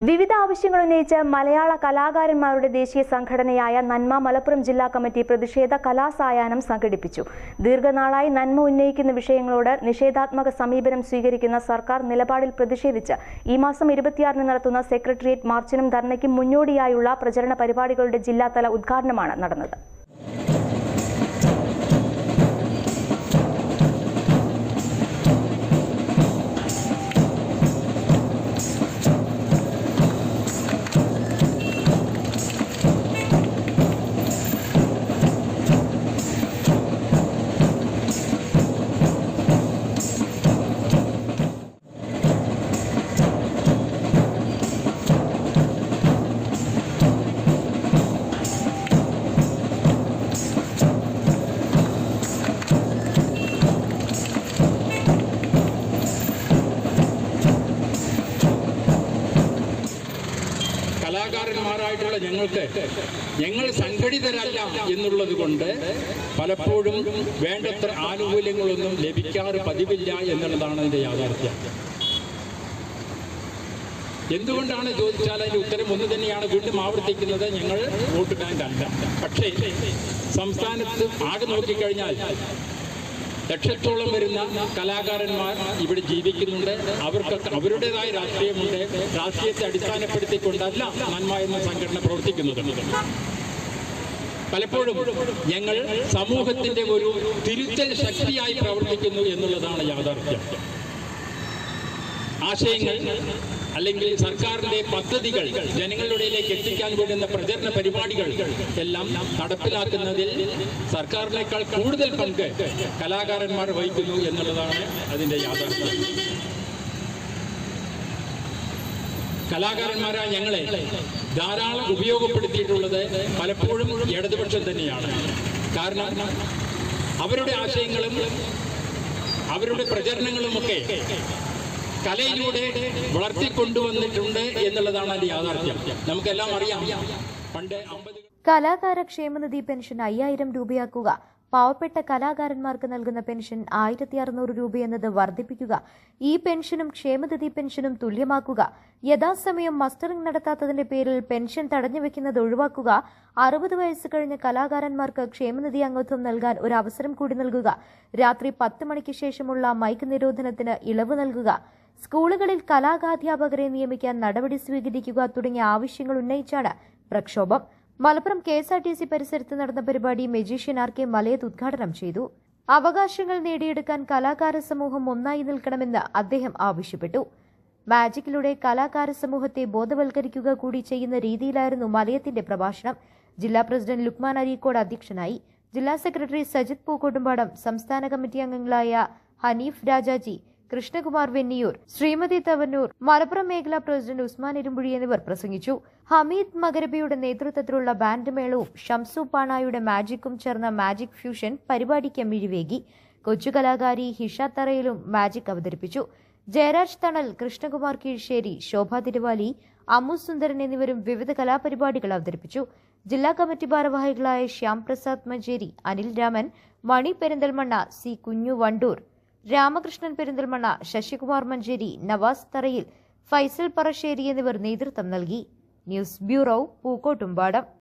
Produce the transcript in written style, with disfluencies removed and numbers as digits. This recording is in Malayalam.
വിവിധ ആവശ്യങ്ങൾ ഉന്നയിച്ച് മലയാള കലാകാരന്മാരുടെ ദേശീയ സംഘടനയായ നന്മ മലപ്പുറം ജില്ലാ കമ്മിറ്റി പ്രതിഷേധ കലാസായാഹ്നം സംഘടിപ്പിച്ചു. ദീർഘനാളായി നന്മ ഉന്നയിക്കുന്ന വിഷയങ്ങളോട് നിഷേധാത്മക സമീപനം സ്വീകരിക്കുന്ന സർക്കാർ നിലപാടിൽ പ്രതിഷേധിച്ച് ഈ മാസം 26-ന് നടത്തുന്ന സെക്രട്ടേറിയറ്റ് മാർച്ചിനും ധർണയ്ക്കും മുന്നോടിയായുള്ള പ്രചരണ പരിപാടികളുടെ ജില്ലാതല ഉദ്ഘാടനമാണ് നടന്നത്. കലാകാരന്മാരായിട്ടുള്ള ഞങ്ങൾ സംഘടിതരല്ല എന്നുള്ളത് കൊണ്ട് പലപ്പോഴും വേണ്ടത്ര ആനുകൂല്യങ്ങളൊന്നും ലഭിക്കാറ് പതിവില്ല എന്നുള്ളതാണ് അതിൻ്റെ യാഥാർത്ഥ്യം. എന്തുകൊണ്ടാണ് ചോദിച്ചാൽ അതിൻ്റെ ഉത്തരം ഒന്ന് തന്നെയാണ്, വീണ്ടും ആവർത്തിക്കുന്നത്, ഞങ്ങൾ വോട്ട് ബാങ്ക് അല്ല. പക്ഷേ സംസ്ഥാനത്ത് ആകെ നോക്കിക്കഴിഞ്ഞാൽ ലക്ഷത്തോളം വരുന്ന കലാകാരന്മാർ ഇവിടെ ജീവിക്കുന്നുണ്ട്. അവർക്കൊക്കെ അവരുടേതായ രാഷ്ട്രീയമുണ്ട്. രാഷ്ട്രീയത്തെ അടിസ്ഥാനപ്പെടുത്തിക്കൊണ്ടല്ല നന്മ എന്ന സംഘടന പ്രവർത്തിക്കുന്നത്. പലപ്പോഴും ഞങ്ങൾ സമൂഹത്തിന്റെ ഒരു തിരുത്തൽ ശക്തിയായി പ്രവർത്തിക്കുന്നു എന്നുള്ളതാണ് യാഥാർത്ഥ്യം. ആശയങ്ങൾ അല്ലെങ്കിൽ സർക്കാരിന്റെ പദ്ധതികൾ ജനങ്ങളിലേക്ക് എത്തിക്കാൻ വേണ്ടുന്ന പ്രചരണ പരിപാടികൾ എല്ലാം നടപ്പിലാക്കുന്നതിൽ സർക്കാരിനേക്കാൾ കൂടുതൽ പങ്ക് കലാകാരന്മാർ വഹിക്കുന്നു എന്നുള്ളതാണ് അതിൻ്റെ യാഥാർത്ഥ്യം. കലാകാരന്മാരായ ഞങ്ങളെ ധാരാളം ഉപയോഗപ്പെടുത്തിയിട്ടുള്ളത് പലപ്പോഴും ഇടതുപക്ഷം തന്നെയാണ്. കാരണം അവരുടെ ആശയങ്ങളും അവരുടെ പ്രചരണങ്ങളുമൊക്കെ കലയിലൂടെ വളർത്തിക്കൊണ്ടുവന്നിട്ടുണ്ട് എന്നുള്ളതാണ് അതിന്റെ യാഥാർത്ഥ്യം. നമുക്കെല്ലാം അറിയാം, പണ്ട് കലാകാര ക്ഷേമനിധി പെൻഷൻ 5000 രൂപയാക്കുക, പാവപ്പെട്ട കലാകാരന്മാർക്ക് നൽകുന്ന പെൻഷൻ 1600 രൂപയെന്നത് വർദ്ധിപ്പിക്കുക, ഈ പെൻഷനും ക്ഷേമനിധി പെൻഷനും തുല്യമാക്കുക, യഥാസമയം മസ്റ്ററിംഗ് നടത്താത്തതിന്റെ പേരിൽ പെൻഷൻ തടഞ്ഞുവെക്കുന്നത് ഒഴിവാക്കുക, 60 വയസ്സ് കഴിഞ്ഞ കലാകാരന്മാർക്ക് ക്ഷേമനിധി അംഗത്വം നൽകാൻ ഒരു അവസരം കൂടി നൽകുക, രാത്രി 10 മണിക്ക് ശേഷമുള്ള മൈക്ക് നിരോധനത്തിന് ഇളവ് നൽകുക, സ്കൂളുകളിൽ കലാകാധ്യാപകരെ നിയമിക്കാൻ നടപടി സ്വീകരിക്കുക തുടങ്ങിയ ആവശ്യങ്ങൾ ഉന്നയിച്ചാണ് പ്രക്ഷോഭം. മലപ്പുറം KSRTC പരിസരത്ത് നടന്ന പരിപാടി മജീഷ്യൻ RK മലയത്ത് ഉദ്ഘാടനം ചെയ്തു. അവകാശങ്ങൾ നേടിയെടുക്കാൻ കലാകാര സമൂഹം ഒന്നായി നിൽക്കണമെന്ന് അദ്ദേഹം ആവശ്യപ്പെട്ടു. മാജിക്കിലൂടെ കലാകാര സമൂഹത്തെ ബോധവൽക്കരിക്കുക കൂടി ചെയ്യുന്ന രീതിയിലായിരുന്നു മലയത്തിന്റെ പ്രഭാഷണം. ജില്ലാ പ്രസിഡന്റ് ലുക്മാൻ അരീക്കോട് അധ്യക്ഷനായി. ജില്ലാ സെക്രട്ടറി സജിത് പൂക്കോട്ടുംപാടം, സംസ്ഥാന കമ്മിറ്റി അംഗങ്ങളായ ഹനീഫ് രാജാജി, കൃഷ്ണകുമാർ വെന്നിയൂർ, ശ്രീമതി തവന്നൂർ, മലപ്പുറം മേഖലാ പ്രസിഡന്റ് ഉസ്മാൻ ഇരുമ്പുഴി എന്നിവർ പ്രസംഗിച്ചു. ഹമീദ് മഗരബിയുടെ നേതൃത്വത്തിലുള്ള ബാൻഡ് മേളവും ഷംസു പാണായുടെ മാജിക്കും ചേർന്ന മാജിക് ഫ്യൂഷൻ പരിപാടിക്ക് മിഴിവേകി. കൊച്ചു കലാകാരി ഹിഷ തറയിലും മാജിക് അവതരിപ്പിച്ചു. ജയരാജ് തണൽ, കൃഷ്ണകുമാർ കീഴ്ശ്ശേരി, ശോഭ തിരുവാലി, അമ്മു സുന്ദരൻ എന്നിവരും വിവിധ കലാപരിപാടികൾ അവതരിപ്പിച്ചു. ജില്ലാ കമ്മിറ്റി ഭാരവാഹികളായ ശ്യാം പ്രസാദ് മഞ്ചേരി, അനിൽ രാമൻ, മണി പെരിന്തൽമണ്ണ, സി കുഞ്ഞു വണ്ടൂർ, രാമകൃഷ്ണൻ പെരിന്തൽമണ്ണ, ശശികുമാർ മഞ്ചേരി, നവാസ് തറയിൽ, ഫൈസൽ പറശ്ശേരി എന്നിവർ നേതൃത്വം നൽകി. News bureau, Pookkottumpadam.